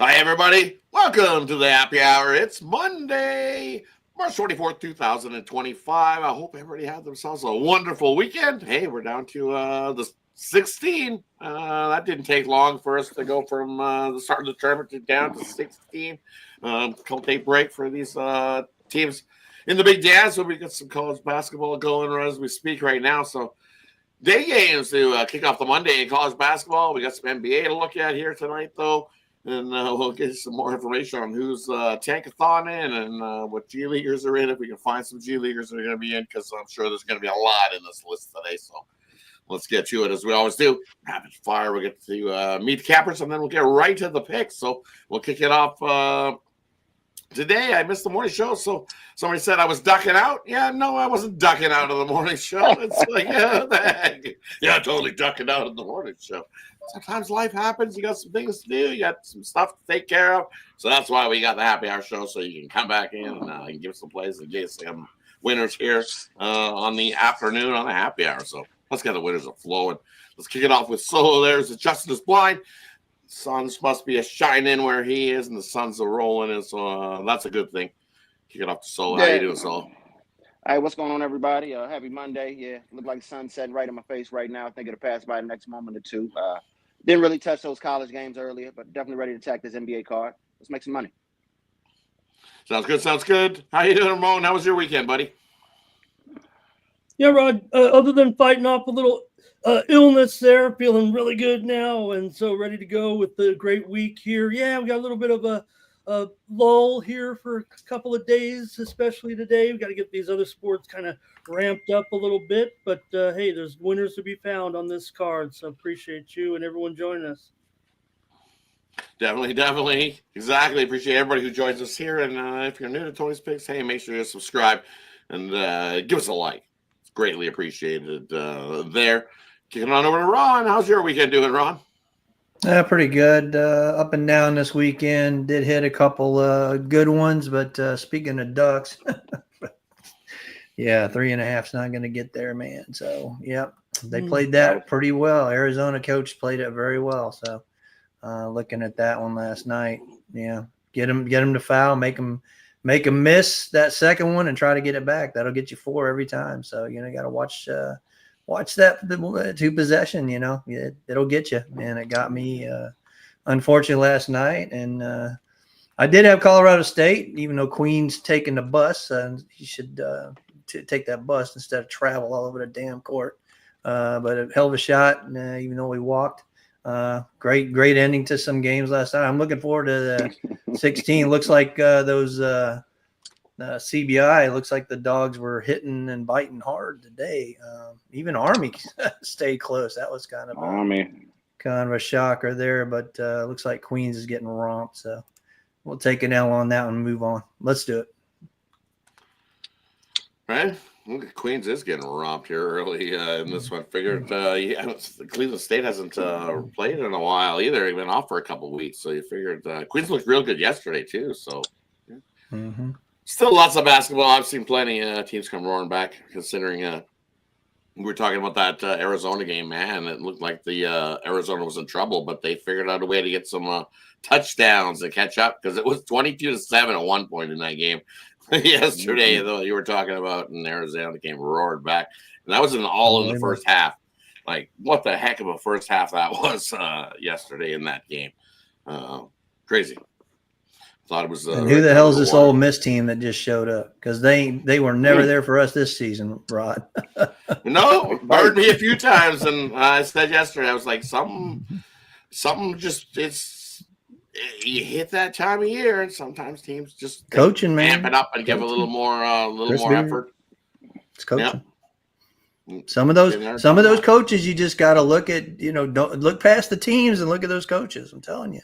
Hi, everybody. Welcome to the happy hour. It's Monday, March 24th, 2025. I hope everybody had themselves a wonderful weekend. Hey, we're down to the 16. That didn't take long for us to go from the start of the tournament down to 16. Couple day break for these teams in the big dance. So we got some college basketball going as we speak right now. So day games to kick off the Monday in college basketball. We got some NBA to look at here tonight, though. And we'll get some more information on who's tankathon in and what G Leaguers are in, if we can find some G Leaguers that are going to be in, because I'm sure there's going to be a lot in this list today. So let's get to it as we always do. Rapid fire. We'll get to meet the cappers, and then we'll get right to the picks. So we'll kick it off today. I missed the morning show, so somebody said I was ducking out. Yeah, no, I wasn't ducking out of the morning show. It's like, yeah, the heck? Yeah, totally ducking out of the morning show. Sometimes life happens. You got some things to do. You got some stuff to take care of. So that's why we got the happy hour show, so you can come back in and give some plays and get some winners here on the afternoon on the happy hour. So let's get the winners are flowing. Let's kick it off with Solo. There's Justin is blind. Suns must be a shining where he is, and the Suns are rolling, and so that's a good thing. Kick it off to Solo. How you doing, Solo? Hey, what's going on, everybody? Happy Monday. Yeah, look like the sun's setting right in my face right now. I think it'll pass by the next moment or two. Didn't really touch those college games earlier, but definitely ready to attack this NBA card. Let's make some money. Sounds good. Sounds good. How you doing, Ramon? How was your weekend, buddy? Yeah, Rod. Other than fighting off a little illness there, feeling really good now, and so ready to go with the great week here. Yeah, we got a little bit of a lull here for a couple of days, especially today. We got to get these other sports kind of ramped up a little bit, but hey, there's winners to be found on this card, so appreciate you and everyone joining us. Definitely. Exactly. Appreciate everybody who joins us here. And if you're new to Tony's Picks, hey, make sure you subscribe and give us a like. It's greatly appreciated there. Kicking on over to Ron. How's your weekend doing, Ron? Pretty good. Up and down this weekend. Did hit a couple good ones, but speaking of Ducks, yeah, 3.5's not going to get there, man. So, yeah, they played that pretty well. Arizona coach played it very well. So, looking at that one last night, yeah, get them to foul, make them miss that second one, and try to get it back. That'll get you 4 every time. So, you got to watch that 2 possession. It'll get you, man. It got me, unfortunately, last night, and I did have Colorado State, even though Queen's taking the bus, and he should take that bus instead of travel all over the damn court. But a hell of a shot, even though we walked. Great ending to some games last night. I'm looking forward to the 16. Looks like those CBI. Looks like the dogs were hitting and biting hard today. Even Army stayed close. That was kind of a shocker there. But looks like Queens is getting romped. So we'll take an L on that one and move on. Let's do it. Right. Queens is getting romped here early in this one. Figured Cleveland State hasn't played in a while either. He been off for a couple of weeks, so you figured Queens looked real good yesterday too. So still lots of basketball. I've seen plenty of teams come roaring back. Considering we were talking about that Arizona game, man, it looked like the Arizona was in trouble, but they figured out a way to get some touchdowns to catch up because it was 22-7 at one point in that game. Yesterday, though, you were talking about in Arizona, the game roared back, and that was all in the first half. Like, what the heck of a first half that was yesterday in that game? Crazy. Thought it was. And who the hell is this Ole Miss team that just showed up? Because they were never there for us this season, Rod. No, burned me a few times, and I said yesterday, I was like, something just you hit that time of year, and sometimes teams just coaching, man, amp it up and give a little more effort. It's coaching. Yep. Some of those coaches, you just got to look at. Don't look past the teams and look at those coaches. I'm telling you,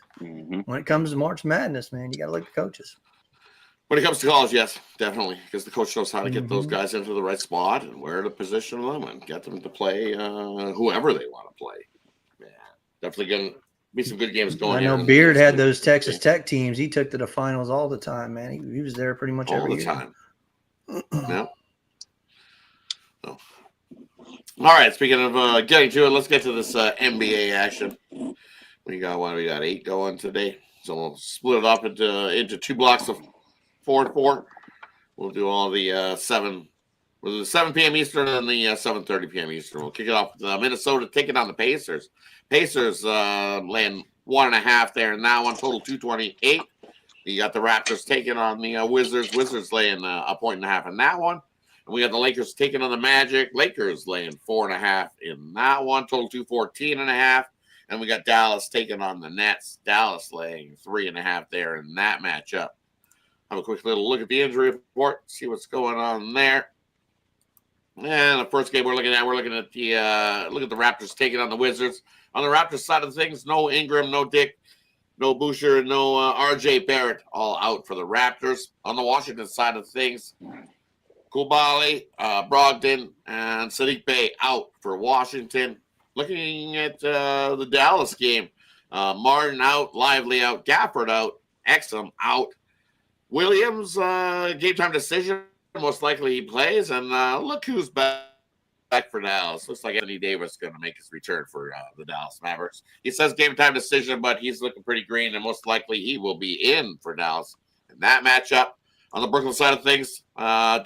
when it comes to March Madness, man, you got to look at coaches. When it comes to college, yes, definitely, because the coach knows how to get those guys into the right spot and where to position them and get them to play whoever they want to play. Yeah, definitely going to be some good games going. I know Beard had those Texas Tech teams. He took to the finals all the time, man. He was there pretty much every year. All the time. Yeah. So. All right. Speaking of getting to it, let's get to this NBA action. We got 8 going today. So we'll split it up into 2 blocks of 4 and 4. We'll do all the 7. We'll do the 7 p.m. Eastern and the 7:30 p.m. Eastern. We'll kick it off with Minnesota taking on the Pacers. Pacers laying 1.5 there, and that one total 228. You got the Raptors taking on the Wizards. Wizards laying 1.5 in that one. And we got the Lakers taking on the Magic. Lakers laying 4.5 in that one. Total 214.5. And we got Dallas taking on the Nets. Dallas laying 3.5 there in that matchup. Have a quick little look at the injury report. See what's going on there. And the first game we're looking at the Raptors taking on the Wizards. On the Raptors side of things, no Ingram, no Dick, no Boucher, no R.J. Barrett, all out for the Raptors. On the Washington side of things, Koulibaly, Brogdon, and Sadiq Bey out for Washington. Looking at the Dallas game, Martin out, Lively out, Gafford out, Exum out. Williams, game time decision. Most likely he plays. And look who's back for Dallas. Looks like Anthony Davis is going to make his return for the Dallas Mavericks. He says game time decision, but he's looking pretty green, and most likely he will be in for Dallas in that matchup. On the Brooklyn side of things,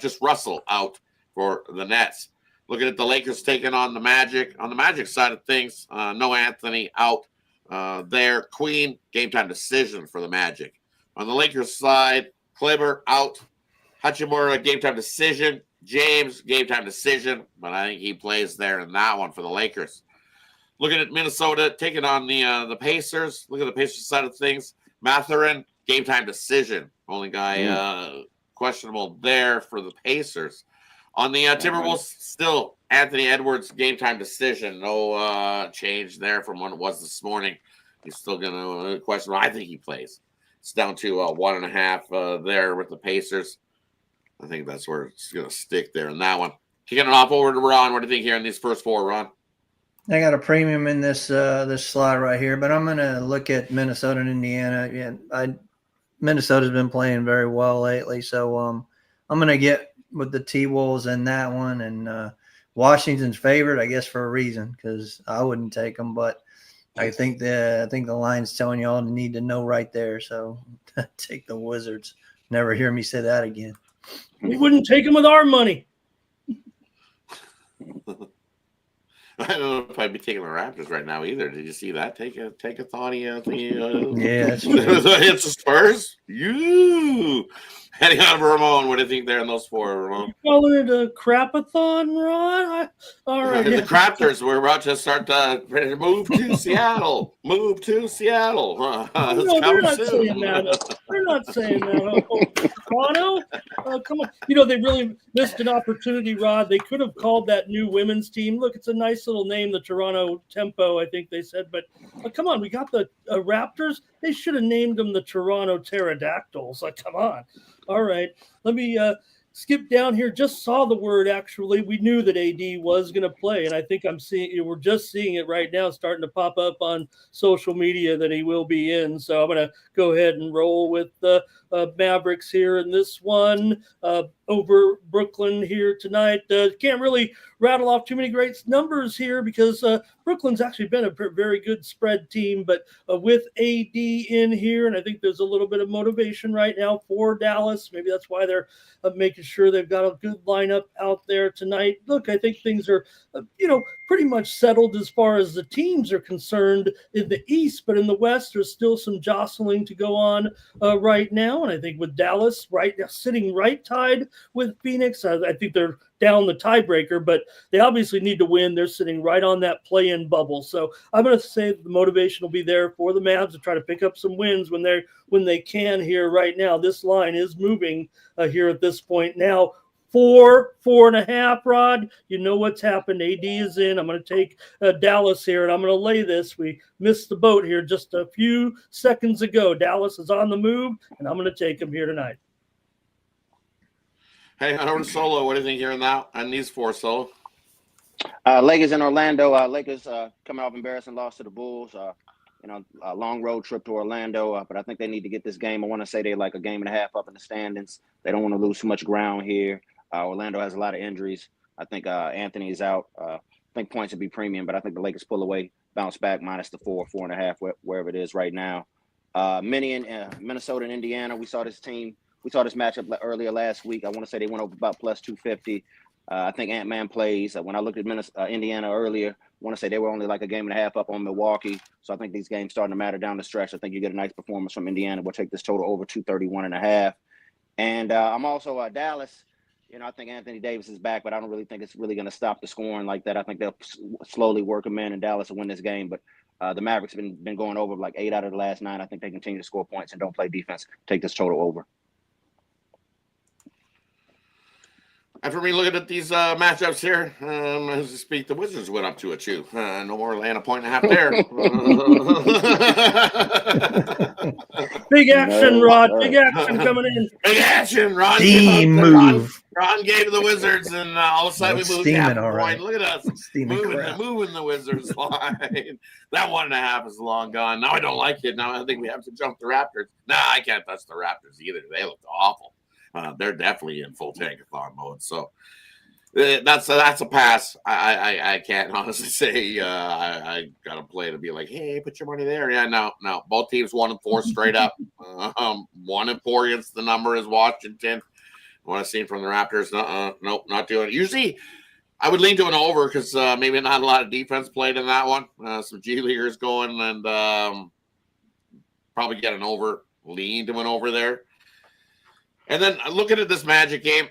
just Russell out for the Nets. Looking at the Lakers taking on the Magic. On the Magic side of things, no Anthony out there. Queen, game time decision for the Magic. On the Lakers side, Kleber out. Hachimura, game time decision. James, game time decision. But I think he plays there in that one for the Lakers. Looking at Minnesota taking on the Pacers. Look at the Pacers side of things. Mathurin, game time decision. Only guy questionable there for the Pacers. On the Timberwolves, still Anthony Edwards, game time decision. No change there from when it was this morning. He's still going to question. I think he plays. It's down to 1.5 there with the Pacers. I think that's where it's going to stick there in that one. Kicking it off over to Ron. What do you think here in these first 4, Ron? I got a premium in this slide right here, but I'm going to look at Minnesota and Indiana. Yeah, Minnesota's been playing very well lately, so I'm going to get with the T-Wolves in that one. And Washington's favored, I guess, for a reason, because I wouldn't take them, but I think the line's telling you all you need to know right there. So take the Wizards. Never hear me say that again. We wouldn't take them with our money. I don't know if I'd be taking the Raptors right now either. Did you see that? Take a thoughty. Yeah, that's true. It's the Spurs. You. Heading on to Ramon. What do you think there in those 4, Ramon? You calling it a crapathon, Ron? All right. The Raptors. We're about to start to move to Seattle. Move to Seattle. No, they're not saying that. They're not saying that. Toronto? Come on. They really missed an opportunity, Rod. They could have called that new women's team. Look, it's a nice little name, the Toronto Tempo, I think they said. But come on, we got the Raptors. They should have named them the Toronto Pterodactyls. Come on. All right. Let me skip down here. Just saw the word, actually. We knew that AD was going to play, and I think we're just seeing it right now, starting to pop up on social media that he will be in. So I'm going to go ahead and roll with the Mavericks here in this one over Brooklyn here tonight. Can't really rattle off too many great numbers here because Brooklyn's actually been a very good spread team, but with AD in here, and I think there's a little bit of motivation right now for Dallas. Maybe that's why they're making sure they've got a good lineup out there tonight. Look, I think things are, pretty much settled as far as the teams are concerned in the East, but in the West, there's still some jostling to go on right now. And I think with Dallas right now sitting right tied with Phoenix, I think they're down the tiebreaker, but they obviously need to win. They're sitting right on that play-in bubble. So I'm going to say the motivation will be there for the Mavs to try to pick up some wins when they can here right now. This line is moving here at this point now. 4.5, Rod. You know what's happened. AD is in. I'm going to take Dallas here, and I'm going to lay this. We missed the boat here just a few seconds ago. Dallas is on the move, and I'm going to take him here tonight. Hey, over to Solo. What do you think here on these 4, Solo? Lakers in Orlando. Lakers coming off embarrassing loss to the Bulls. A long road trip to Orlando, but I think they need to get this game. I want to say they're like a game and a half up in the standings. They don't want to lose too much ground here. Orlando has a lot of injuries. I think Anthony is out. I think points would be premium, but I think the Lakers pull away bounce back minus the 4.5, wherever it is right now. Minnesota and Indiana. We saw this matchup earlier last week. I want to say they went over about plus 250. I think Ant-Man plays. When I looked at Indiana earlier, I want to say they were only like a game and a half up on Milwaukee. So I think these games starting to matter down the stretch. I think you get a nice performance from Indiana. We'll take this total over 231.5. And I'm also Dallas. I think Anthony Davis is back, but I don't really think it's really going to stop the scoring like that. I think they'll slowly work him in, and Dallas will win this game. But the Mavericks have been going over like 8 out of the last 9. I think they continue to score points and don't play defense. Take this total over. And for me, looking at these matchups here, as we speak, the Wizards went up to a 2. No more laying a 1.5 there. Big action, Rod. Big action coming in. Big action, Ron. Steam move. Ron gave to the Wizards, and all of a sudden we moved half a point. Look at us moving the Wizards line. That 1.5 is long gone. Now I don't like it. Now I think we have to jump the Raptors. No, I can't touch the Raptors either. They looked awful. They're definitely in full tankathon mode. So that's a pass. I can't honestly say I got to play to be like, hey, put your money there. Yeah, no. Both teams 1-4 straight up. 1-4 against the number is Washington. What I've seen from the Raptors, nope, not doing it. Usually I would lean to an over because maybe not a lot of defense played in that one. Some G Leaguers going and probably get an over, lean to an over there. And then looking at this Magic game,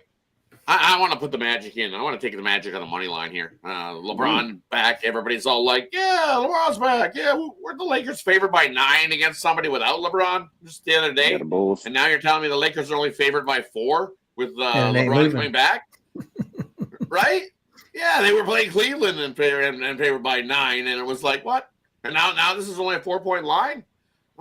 I want to put the Magic in. I want to take the Magic on the money line here. LeBron back. Everybody's all like, yeah, LeBron's back. Yeah, we're the Lakers favored by 9 against somebody without LeBron just the other day. And now you're telling me the Lakers are only favored by 4 with LeBron coming back? Right? Yeah, they were playing Cleveland and favored by 9. And it was like, what? And now this is only a 4-point line?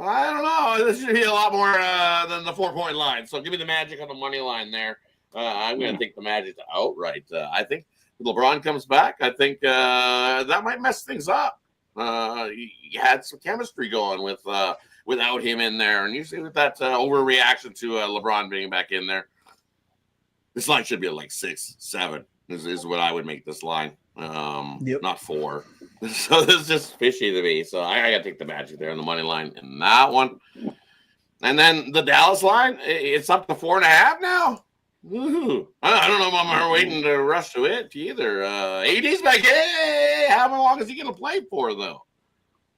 I don't know. This should be a lot more than the 4-point line. So give me the Magic on the money line there. I'm going to take the Magic to outright. I think if LeBron comes back, I think that might mess things up. You had some chemistry going without him in there. And usually with that overreaction to LeBron being back in there, this line should be at like 6, 7 is what I would make this line. Not 4. So this is just fishy to me. So I got to take the Magic there on the money line in that one. And then the Dallas line, it's up to 4.5 now. Woo-hoo. I don't know if I'm waiting to rush to it either. AD's back. Hey, how long is he going to play for, though?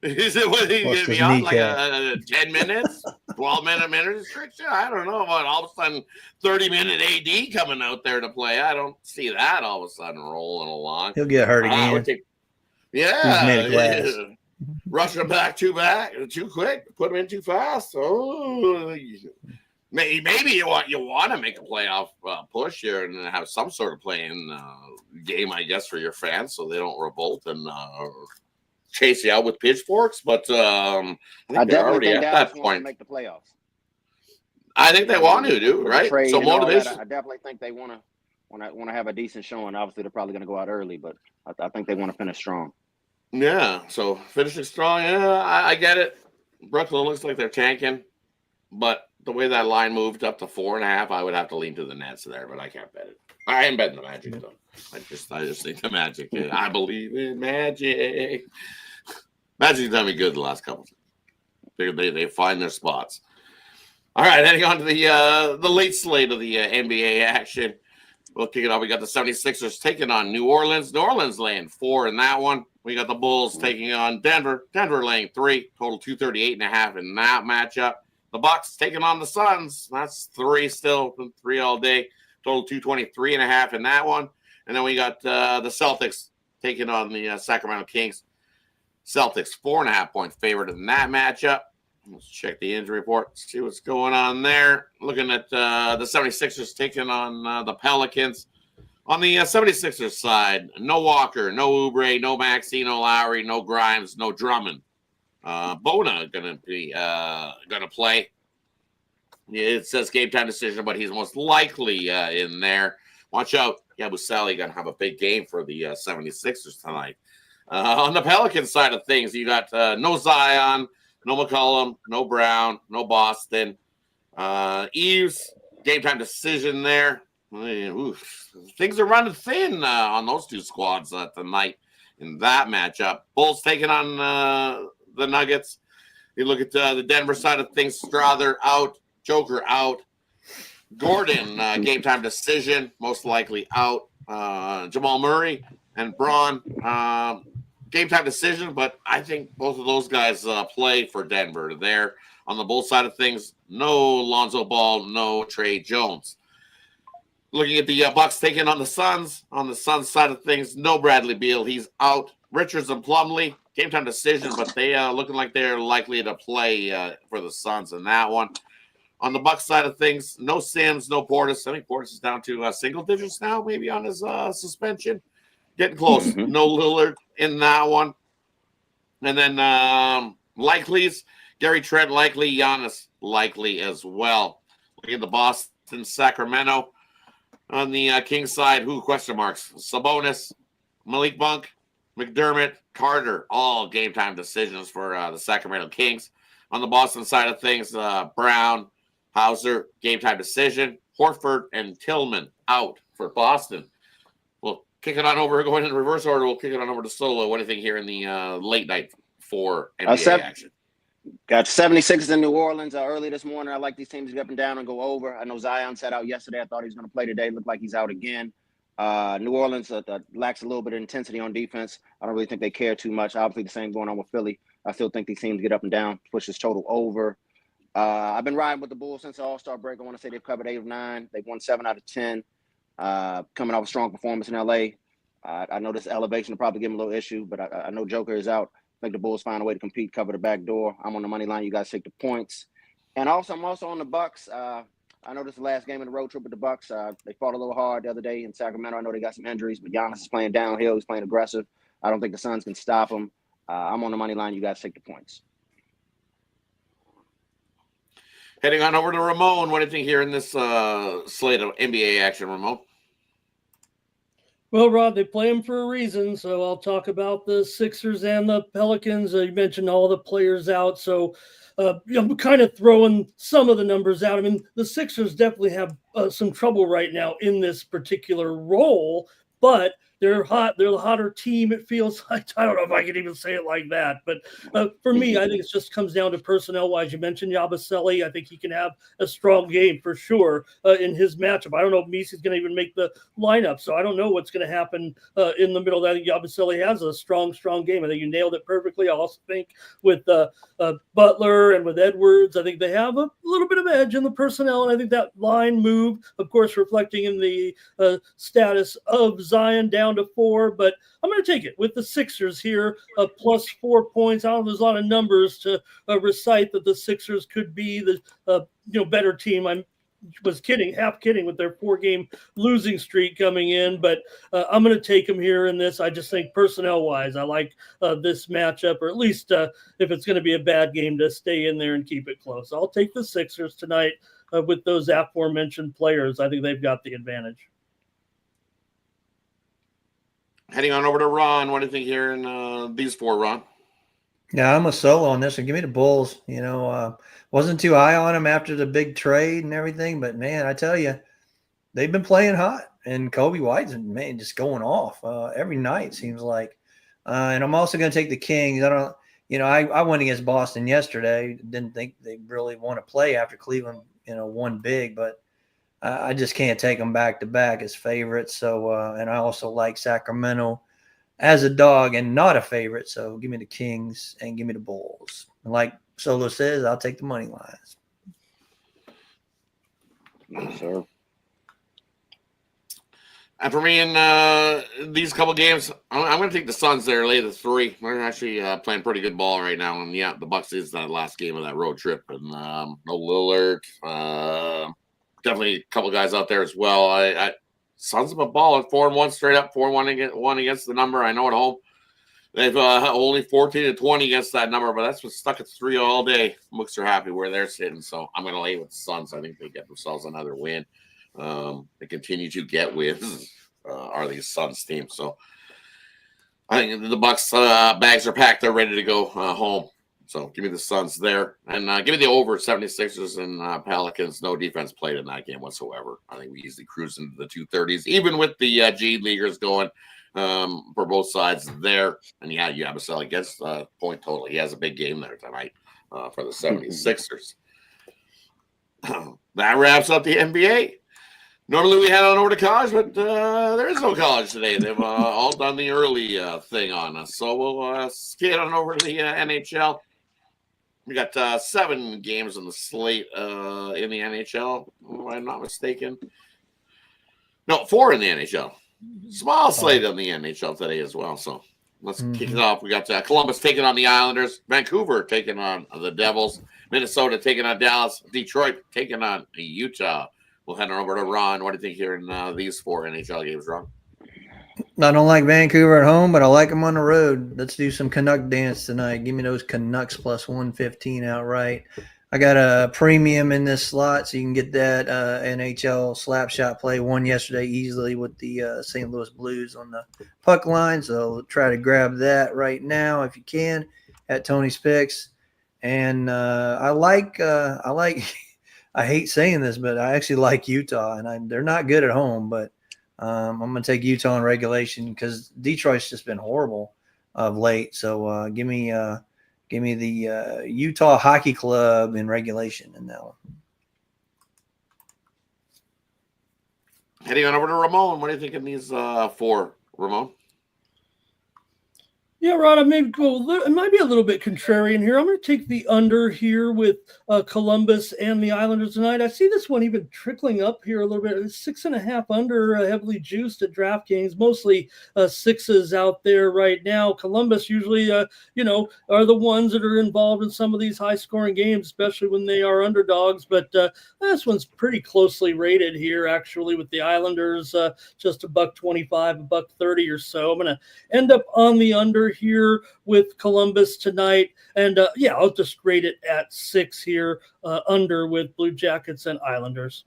Is it what he's going to be on? Like a 10 minutes, 12-minute restriction? I don't know about all of a sudden 30-minute AD coming out there to play. I don't see that all of a sudden rolling along. He'll get hurt again. Rush him back too quick, put him in too fast. Oh, maybe you want to make a playoff push here and have some sort of playing game, I guess, for your fans so they don't revolt and chase you out with pitchforks. But I think they're already at that point. To make the playoffs. I think they want to do right. So motivation. I definitely think they want to have a decent showing. Obviously, they're probably going to go out early, but I think they want to finish strong. Yeah, so finishing strong. Yeah, I get it. Brooklyn looks like they're tanking, but the way that line moved up to 4.5, I would have to lean to the Nets there, but I can't bet it. I am betting the Magic though. I just think the Magic. I believe in Magic. Magic's done me good the last couple. They find their spots. All right, heading on to the late slate of the NBA action. We'll kick it off. We got the 76ers taking on New Orleans. New Orleans laying 4 in that one. We got the Bulls taking on Denver. Denver laying 3. Total 238.5 in that matchup. The Bucks taking on the Suns. That's 3 still. 3 all day. Total 223.5 in that one. And then we got the Celtics taking on the Sacramento Kings. Celtics 4.5-point favorite in that matchup. Let's check the injury report, see what's going on there. Looking at the 76ers taking on the Pelicans. On the 76ers side, no Walker, no Oubre, no Maxey, no Lowry, no Grimes, no Drummond. Bona going to play. It says game time decision, but he's most likely in there. Watch out. Yabusele going to have a big game for the 76ers tonight. On the Pelicans side of things, you got no Zion, no McCollum, no Brown, no Boston. Eves, game time decision there. Oof. Things are running thin on those two squads tonight in that matchup. Bulls taking on the Nuggets. You look at the Denver side of things. Strother out, Joker out. Gordon, game time decision, most likely out. Jamal Murray and Braun, game time decision, but I think both of those guys play for Denver. There on the Bulls side of things, no Lonzo Ball, no Trey Jones. Looking at the Bucks taking on the Suns. On the Suns side of things, no Bradley Beal. He's out. Richards and Plumlee, game time decision, but they looking like they're likely to play for the Suns in that one. On the Bucks side of things, no Sims, no Portis. I think Portis is down to single digits now, maybe on his suspension. Getting close. Mm-hmm. No Lillard in that one. And then likelies, Gary Trent likely, Giannis likely as well. Looking at the Boston, Sacramento. On the Kings side, who question marks? Sabonis, Malik Monk, McDermott, Carter, all game time decisions for the Sacramento Kings. On the Boston side of things, Brown, Hauser, game time decision. Horford and Tillman out for Boston. We'll kick it on over, going in reverse order. We'll kick it on over to Solo. What do you think here in the late night for NBA action? Got 76ers in New Orleans early this morning. I like these teams to get up and down and go over. I know Zion sat out yesterday. I thought he was going to play today. Looked like he's out again. New Orleans lacks a little bit of intensity on defense. I don't really think they care too much. Obviously, the same going on with Philly. I still think these teams get up and down, push this total over. I've been riding with the Bulls since the All-Star break. I want to say they've covered 8 of 9. They've won 7 out of 10. Coming off a strong performance in L.A. I know this elevation will probably give them a little issue, but I know Joker is out. I think the Bulls find a way to compete, cover the back door. I'm on the money line. You guys take the points. And also, I'm also on the Bucks. I know this is the last game of the road trip with the Bucks. They fought a little hard the other day in Sacramento. I know they got some injuries, but Giannis is playing downhill. He's playing aggressive. I don't think the Suns can stop him. I'm on the money line. You guys take the points. Heading on over to Ramon. What do you think here in this slate of NBA action, Ramon? Well, Rod, they play them for a reason, so I'll talk about the Sixers and the Pelicans. You mentioned all the players out, so I'm kind of throwing some of the numbers out. I mean, the Sixers definitely have some trouble right now in this particular role, but they're hot. They're the hotter team, it feels like. I don't know if I can even say it like that. But for me, I think it just comes down to personnel-wise. You mentioned Yabusele. I think he can have a strong game for sure in his matchup. I don't know if Misi's going to even make the lineup, so I don't know what's going to happen in the middle. I think Yabusele has a strong game. I think you nailed it perfectly. I also think with Butler and with Edwards, I think they have a little bit of edge in the personnel, and I think that line move, of course, reflecting in the status of Zion down to 4, but I'm going to take it with the Sixers here, plus 4 points. I don't know, there's a lot of numbers to recite that the Sixers could be the better team. I was half kidding with their 4-game losing streak coming in, but I'm going to take them here in this. I just think personnel-wise, I like this matchup, or at least if it's going to be a bad game, to stay in there and keep it close. I'll take the Sixers tonight with those aforementioned players. I think they've got the advantage. Heading on over to Ron. What do you think here in these 4, Ron? Yeah, I'm a solo on this one. Give me the Bulls. Wasn't too high on them after the big trade and everything, but man, I tell you, they've been playing hot, and Kobe White's just going off every night, seems like. And I'm also going to take the Kings. I went against Boston yesterday. Didn't think they really want to play after Cleveland, won big, but I just can't take them back to back as favorites. So, and I also like Sacramento as a dog and not a favorite. So give me the Kings and give me the Bulls. And like Solo says, I'll take the money lines. Yes, sir. And for me in these couple games, I'm going to take the Suns there, lay the 3. They're actually playing pretty good ball right now. And yeah, the Bucks is that last game of that road trip. And no Lillard. Definitely a couple guys out there as well. Suns have a ball at 4-1 straight up, 4-1 against the number. I know at home they've only 14-20 against that number, but that's what's stuck at 3 all day. Mooks are happy where they're sitting, so I'm going to lay with the Suns. I think they get themselves another win. They continue to get wins. Are these Suns teams? So I think the Bucks bags are packed. They're ready to go home. So give me the Suns there. And give me the over 76ers and Pelicans. No defense played in that game whatsoever. I think we easily cruise into the 230s. Even with the G Leaguers going, for both sides there. And yeah, Yabusele gets the point total. He has a big game there tonight for the 76ers. That wraps up the NBA. Normally we head on over to college, but there is no college today. They've all done the early thing on us. So we'll skate on over to the NHL. We got 7 games on the slate in the NHL, if I'm not mistaken. No, 4 in the NHL. Small slate on the NHL today as well. So let's kick it off. We got Columbus taking on the Islanders, Vancouver taking on the Devils, Minnesota taking on Dallas, Detroit taking on Utah. We'll head on over to Ron. What do you think here in these 4 NHL games, Ron? I don't like Vancouver at home, but I like them on the road. Let's do some Canuck dance tonight. Give me those Canucks plus 115 outright. I got a premium in this slot, so you can get that NHL slap shot play. Won yesterday easily with the St. Louis Blues on the puck line, so try to grab that right now if you can at Tony's Picks. And I hate saying this, but I actually like Utah, and they're not good at home, but I'm going to take Utah in regulation because Detroit's just been horrible of late. So give me the Utah Hockey Club in regulation in that one. Heading on over to Ramon. What do you think in these 4, Ramon? Yeah, Rod, I may go. It might be a little bit contrarian here. I'm going to take the under here with Columbus and the Islanders tonight. I see this one even trickling up here a little bit. It's 6.5 under, heavily juiced at DraftKings. Mostly 6s out there right now. Columbus usually, are the ones that are involved in some of these high-scoring games, especially when they are underdogs. But this one's pretty closely rated here, actually, with the Islanders just $1.25, $1.30 or so. I'm going to end up on the under here with Columbus tonight, and I'll just rate it at 6 here, under with Blue Jackets and Islanders.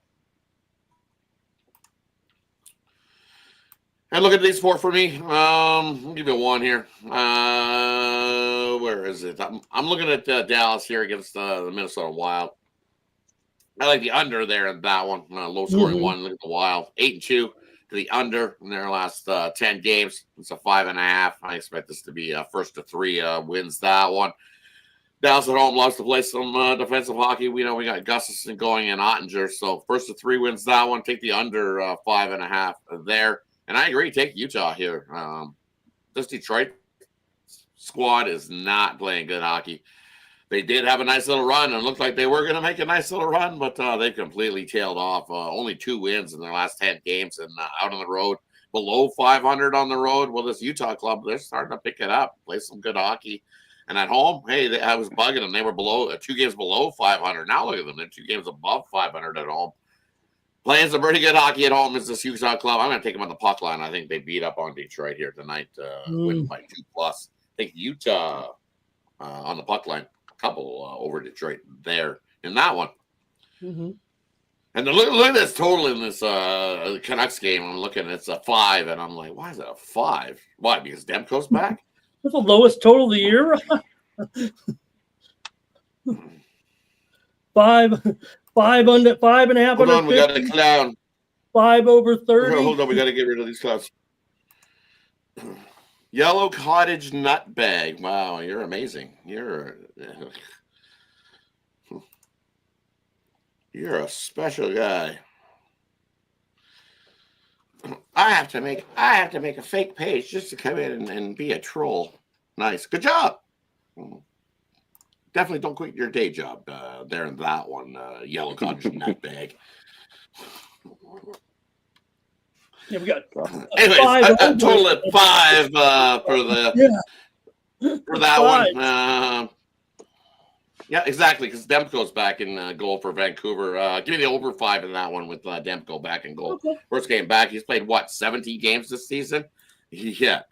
And look at these 4 for me. I'll give you 1 here. Where is it? I'm looking at Dallas here against the Minnesota Wild. I like the under there in that one. Low scoring one. Look at the Wild, 8-2. To the under in their last 10 games. It's a 5.5. I expect this to be first to 3 wins that one. Dallas at home loves to play some defensive hockey. We know we got Gustafsson going and Ottinger. So first to 3 wins that one. Take the under 5.5 there. And I agree. Take Utah here. This Detroit squad is not playing good hockey. They did have a nice little run and looked like they were going to make a nice little run, but they completely tailed off. Only 2 wins in their last 10 games and out on the road. Below 500 on the road. Well, this Utah club, they're starting to pick it up, play some good hockey. And at home, hey, I was bugging them. They were below 2 games below 500. Now look at them. They're 2 games above 500 at home. Playing some pretty good hockey at home is this Utah club. I'm going to take them on the puck line. I think they beat up on Detroit here tonight, win by 2+. I think Utah on the puck line. Couple over Detroit there in that one. And look at this total in this Canucks game. I'm looking, it's a 5, and I'm like, why is it a 5? Why? Because Demko's back? That's the lowest total of the year. 5 under 5.5. Hold on, we got a clown. 5 over 30. Hold on, we got to get rid of these clowns. Yellow Cottage Nut Bag. Wow, you're amazing. You're a special guy. I have to make a fake page just to come in and be a troll. Nice. Good job. Definitely don't quit your day job there in that one, Yellow Cottage Nut Bag. Yeah, we got anyways, a total of 5 for that 5. One. Yeah, exactly, because Demko's back in goal for Vancouver. Give me the over 5 in that one with Demko back in goal. Okay. First game back. He's played, 17 games this season? Yeah.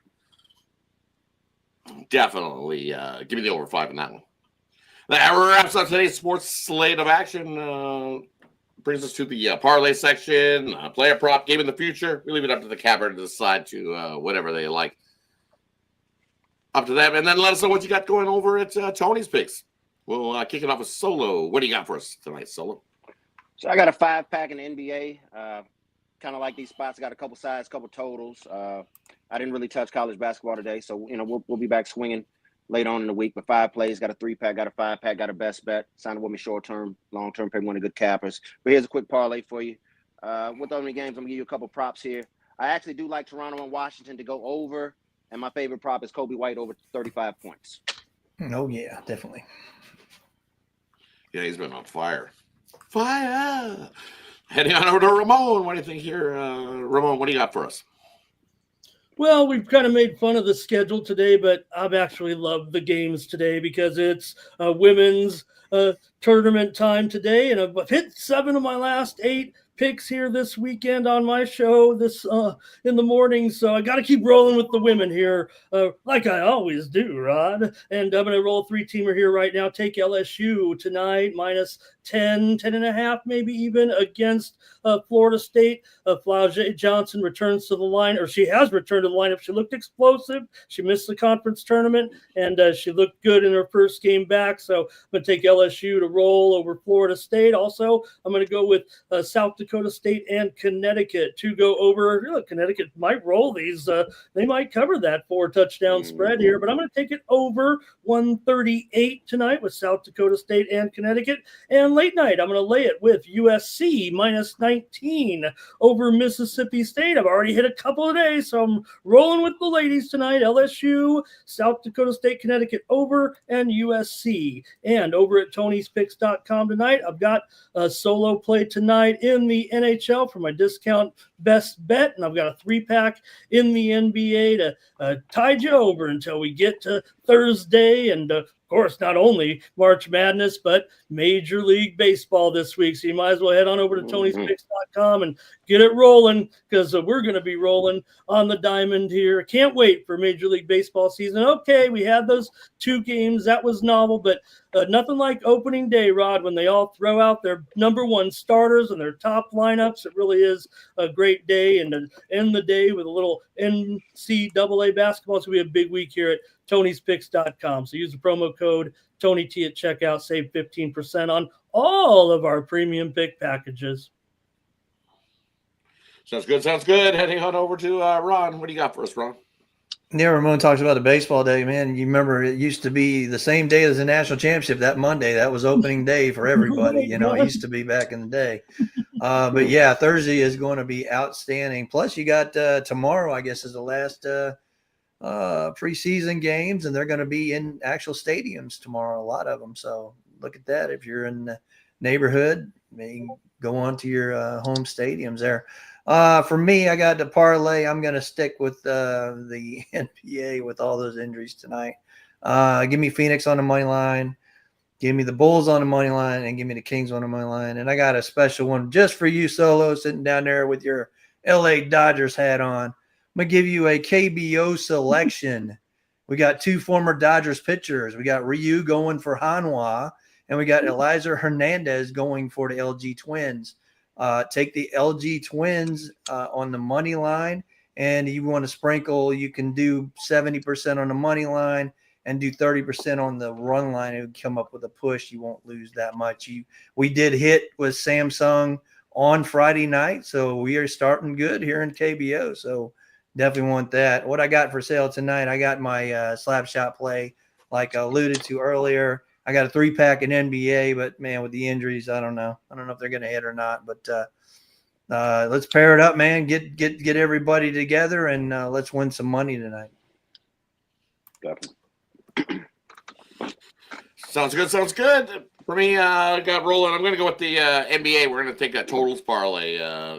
Definitely. Give me the over 5 in that one. That wraps up today's sports slate of action. Brings us to the parlay section, player prop, game in the future. We leave it up to the capper to decide to whatever they like. Up to them. And then let us know what you got going over at Tony's Picks. We'll kick it off with Solo. What do you got for us tonight, Solo? So I got a 5-pack in the NBA. kind of like these spots. Got a couple sides, couple totals. I didn't really touch college basketball today, so we'll be back swinging later on in the week. But 5 plays, got a 3-pack, got a 5-pack, got a best bet. Signed with me short term, long term, pay one of good cappers. But here's a quick parlay for you. With only games, I'm gonna give you a couple props here. I actually do like Toronto and Washington to go over, and my favorite prop is Kobe White over 35 points. Oh yeah, definitely. Yeah, he's been on fire. Fire! Heading on over to Ramon. What do you think here? Ramon, what do you got for us? Well, we've kind of made fun of the schedule today, but I've actually loved the games today because it's women's tournament time today, and I've hit 7 of my last 8 picks here this weekend on my show this in the morning, so I got to keep rolling with the women here like I always do, Rod. And I'm going to roll a 3-teamer here right now. Take LSU tonight minus 10.5 maybe even against Florida State. Flau'jae Johnson returns to the line, or she has returned to the lineup. She looked explosive. She missed the conference tournament, and she looked good in her first game back. So I'm going to take LSU to roll over Florida State. Also, I'm going to go with South Dakota State and Connecticut to go over. Look, Connecticut might roll these. They might cover that 4-touchdown spread here, but I'm going to take it over 138 tonight with South Dakota State and Connecticut. And late night, I'm going to lay it with USC minus 19 over Mississippi State. I've already hit a couple of days, so I'm rolling with the ladies tonight. LSU, South Dakota State, Connecticut over, and USC. And over at Tony'sPicks.com tonight, I've got a solo play tonight in the NHL for my discount best bet, and I've got a 3-pack in the NBA to tide you over until we get to Thursday. And of course, not only March Madness, but Major League Baseball this week. So you might as well head on over to Tony'sPicks.com and get it rolling, because we're going to be rolling on the diamond here. Can't wait for Major League Baseball season. Okay, we had those 2 games. That was novel, but nothing like opening day, Rod, when they all throw out their number 1 starters and their top lineups. It really is a great day, and to end the day with a little NCAA basketball. It's going to be a big week here at Tony'sPicks.com. So use the promo code TonyT at checkout, save 15% on all of our premium pick packages. Sounds good. Sounds good. Heading on over to Ron. What do you got for us, Ron? Yeah, Ramon talks about the baseball day, man. You remember it used to be the same day as the national championship, that Monday. That was opening day for everybody. You know, it used to be back in the day. But yeah, Thursday is going to be outstanding. Plus, you got tomorrow, I guess, is the last preseason games, and they're going to be in actual stadiums tomorrow, a lot of them. So look at that. If you're in the neighborhood, maybe go on to your home stadiums there. For me, I got the parlay. I'm going to stick with the NBA with all those injuries tonight. Give me Phoenix on the money line. Give me the Bulls on the money line, and give me the Kings on the money line. And I got a special one just for you, Solo, sitting down there with your LA Dodgers hat on. I'm going to give you a KBO selection. We got 2 former Dodgers pitchers. We got Ryu going for Hanwha, and we got Eliza Hernandez going for the LG Twins. Take the LG Twins on the money line, and you want to sprinkle, you can do 70% on the money line and do 30% on the run line. It would come up with a push. You won't lose that much. We did hit with Samsung on Friday night, so we are starting good here in KBO. So definitely want that. What I got for sale tonight, I got my slap shot play, like I alluded to earlier. I got a 3-pack in NBA, but man, with the injuries, I don't know. I don't know if they're going to hit or not. But let's pair it up, man. Get everybody together, and let's win some money tonight. Definitely. Sounds good. Sounds good. For me, I got rolling. I'm going to go with the NBA. We're going to take a totals parlay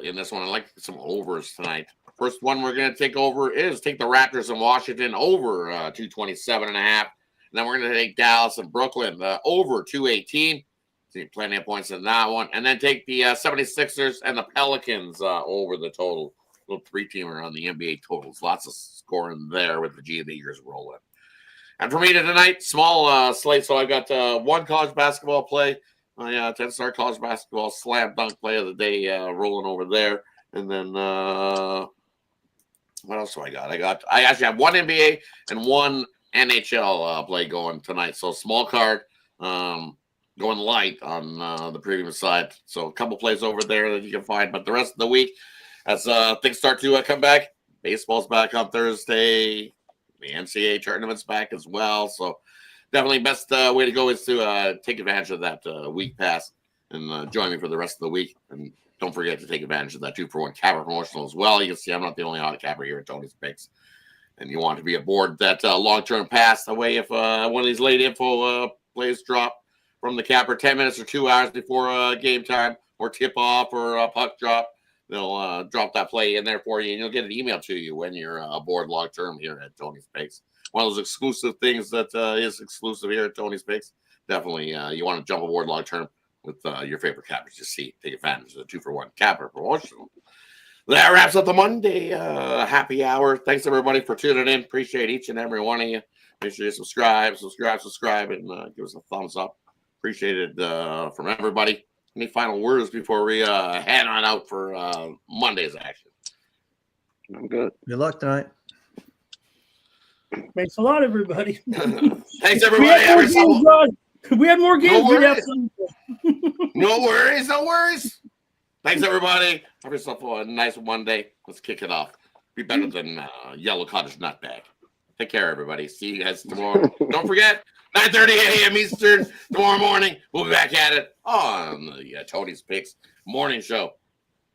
in this one. I like some overs tonight. First one we're going to take over is take the Raptors in Washington over 227.5. Then we're going to take Dallas and Brooklyn over 218. See plenty of points in that one. And then take the 76ers and the Pelicans over the total. Little 3-teamer on the NBA totals. Lots of scoring there with the G Leaguers rolling. And for me tonight, small slate. So I got 1 college basketball play. 10-star college basketball slam dunk play of the day rolling over there. And then what else do I got? I actually have 1 NBA and 1 NHL play going tonight. So small card, going light on the premium side. So a couple plays over there that you can find. But the rest of the week, as things start to come back. Baseball's back on Thursday. The NCAA tournament's back as well. So definitely best way to go is to take advantage of that week pass and join me for the rest of the week. And don't forget to take advantage of that 2-for-1 capper promotional as well. You can see I'm not the only auto capper here at Tony's Picks. And you want to be aboard that long-term pass. That way, if one of these late info plays drop from the capper 10 minutes or 2 hours before game time or tip-off or a puck drop, they'll drop that play in there for you, and you'll get an email to you when you're aboard long-term here at Tony's Picks. One of those exclusive things that is exclusive here at Tony's Picks. Definitely, you want to jump aboard long-term with your favorite cappers. You see, take advantage of the 2-for-1 capper promotional. That wraps up the Monday happy hour. Thanks, everybody, for tuning in. Appreciate each and every one of you. Make sure you subscribe, and give us a thumbs up. Appreciate it from everybody. Any final words before we head on out for Monday's action? I'm good. Good luck tonight. Thanks a lot, everybody. Thanks, everybody. We had more games. No worries. Thanks, everybody. Have yourself a nice Monday. Let's kick it off. Be better than Yellow Cottage Nutbag. Take care, everybody. See you guys tomorrow. Don't forget, 9:30 a.m. Eastern tomorrow morning. We'll be back at it on the Tony's Picks morning show.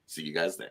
See you guys then.